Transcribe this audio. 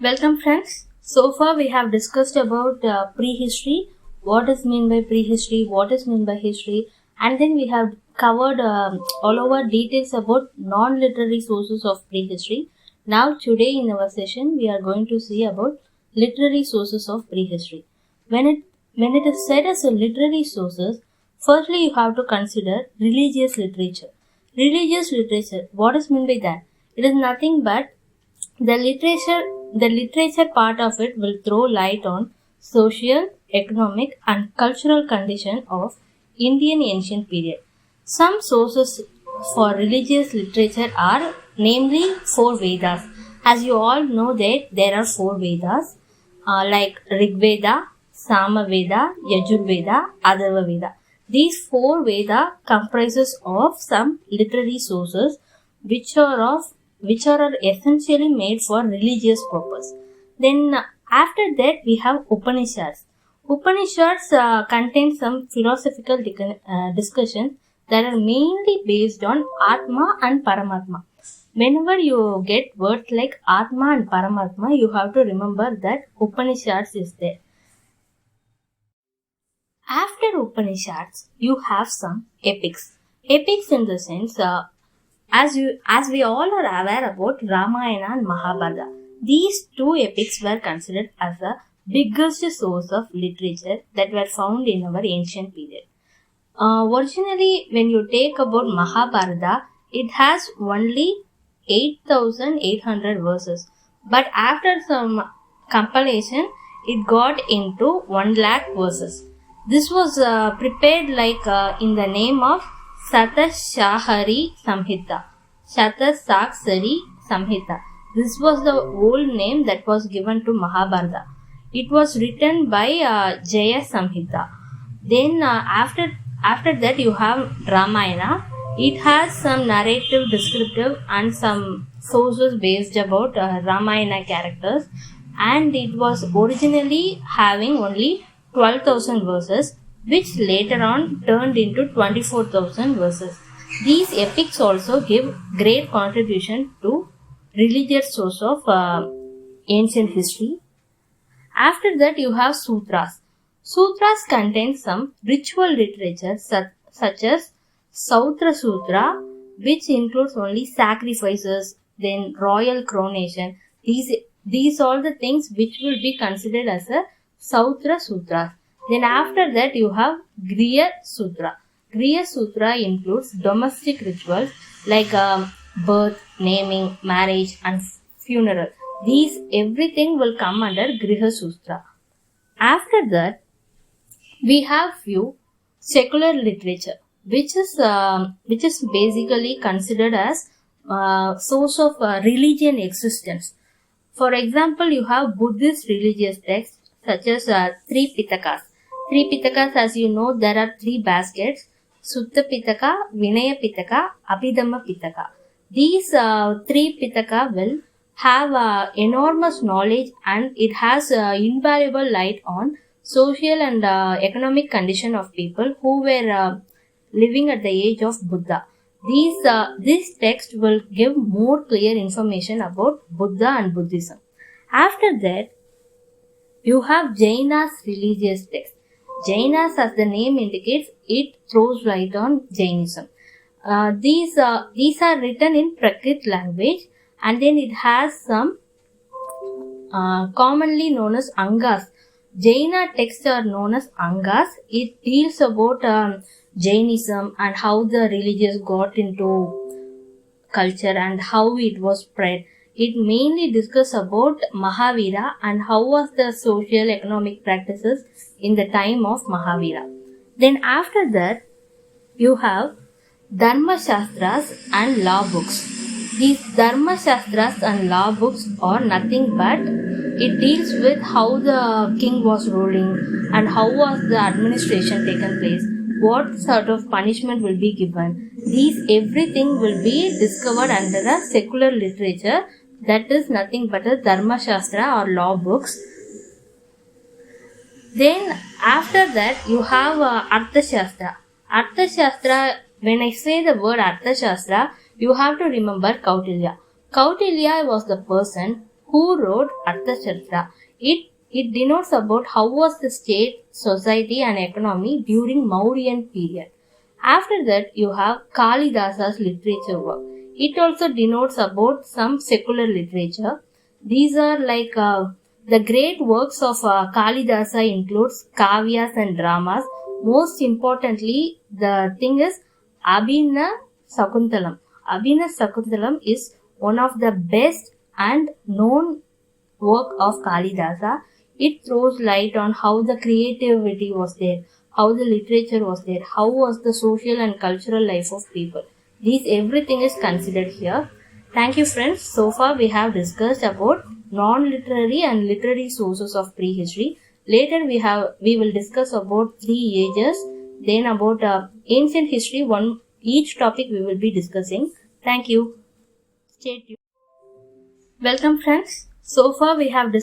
Welcome friends. So far we have discussed about prehistory, what is meant by prehistory, what is meant by history, and then we have covered all over details about non-literary sources of prehistory. Now today in our session we are going to see about literary sources of prehistory. When it is said as a literary sources, firstly you have to consider religious literature. Religious literature, what is meant by that? It is nothing but the literature part of it will throw light on social, economic and cultural condition of Indian ancient period. Some sources for religious literature are namely four Vedas. As you all know that there are four Vedas like Rig Veda, Sama Veda, Yajur Veda, Atharva Veda. These four Veda comprises of some literary sources which are essentially made for religious purpose. Then after that we have Upanishads. Upanishads contain some philosophical discussions that are mainly based on Atma and Paramatma. Whenever you get words like Atma and Paramatma, you have to remember that Upanishads is there. After Upanishads, you have some epics. Epics in the sense, as we all are aware about Ramayana and Mahabharata, these two epics were considered as the biggest source of literature that were found in our ancient period. Originally, when you take about Mahabharata, it has only 8,800 verses. But after some compilation, it got into 1 lakh verses. This was prepared in the name of sscchsl Samhita. sscchsl Samhita. This was the old name that was given to Mahabharata. It was written by Jaya Samhita. Then after that you have Ramayana. It has some narrative, descriptive and some sources based about Ramayana characters, and it was originally having only 12,000 verses, which later on turned into 24,000 verses. These epics also give great contribution to religious source of ancient history. After that you have Sutras. Sutras contain some ritual literature such as Sautra Sutra, which includes only sacrifices, then royal coronation. These all the things which will be considered as a Sautra Sutra. Then after that you have Griya Sutra. Griya Sutra includes domestic rituals like birth, naming, marriage and funeral. These everything will come under Griha Sutra. After that we have few secular literature which is basically considered as source of religion existence. For example, you have Buddhist religious texts such as three Pitakas. Three Pitakas, as you know, there are three baskets: Sutta Pitaka, Vinaya Pitaka, Abhidhamma Pitaka. These three Pitaka will have enormous knowledge, and it has invaluable light on social and economic condition of people who were living at the age of Buddha. This text will give more clear information about Buddha and Buddhism. After that, you have Jainas religious text. Jainas, as the name indicates, it throws light on Jainism. These are written in Prakrit language, and then it has some commonly known as Angas. Jaina texts are known as Angas. It deals about Jainism and how the religious got into culture and how it was spread. It mainly discusses about Mahavira and how was the social economic practices in the time of Mahavira. Then after that, you have Dharma Shastras and law books. These Dharma Shastras and law books are nothing but it deals with how the king was ruling and how was the administration taken place, what sort of punishment will be given. These everything will be discovered under a secular literature, that is nothing but a Dharma Shastra or law books. Then after that you have Artha Shastra. Artha Shastra, when I say the word Artha Shastra, you have to remember Kautilya. Kautilya was the person who wrote Arthashastra. It denotes about how was the state, society and economy during Mauryan period. After that, you have Kalidasa's literature work. It also denotes about some secular literature. These are like the great works of Kalidasa includes kavyas and dramas. Most importantly, the thing is Abhina Sakuntalam. Abhina Sakuntalam is one of the best and known work of Kalidasa. It throws light on how the creativity was there, how the literature was there, how was the social and cultural life of people. Everything is considered here. Thank you friends. So far we have discussed about non-literary and literary sources of prehistory. Later we will discuss about 3 ages, then about ancient history. Each topic we will be discussing. Thank you. Stay tuned. Welcome friends. So far we have discussed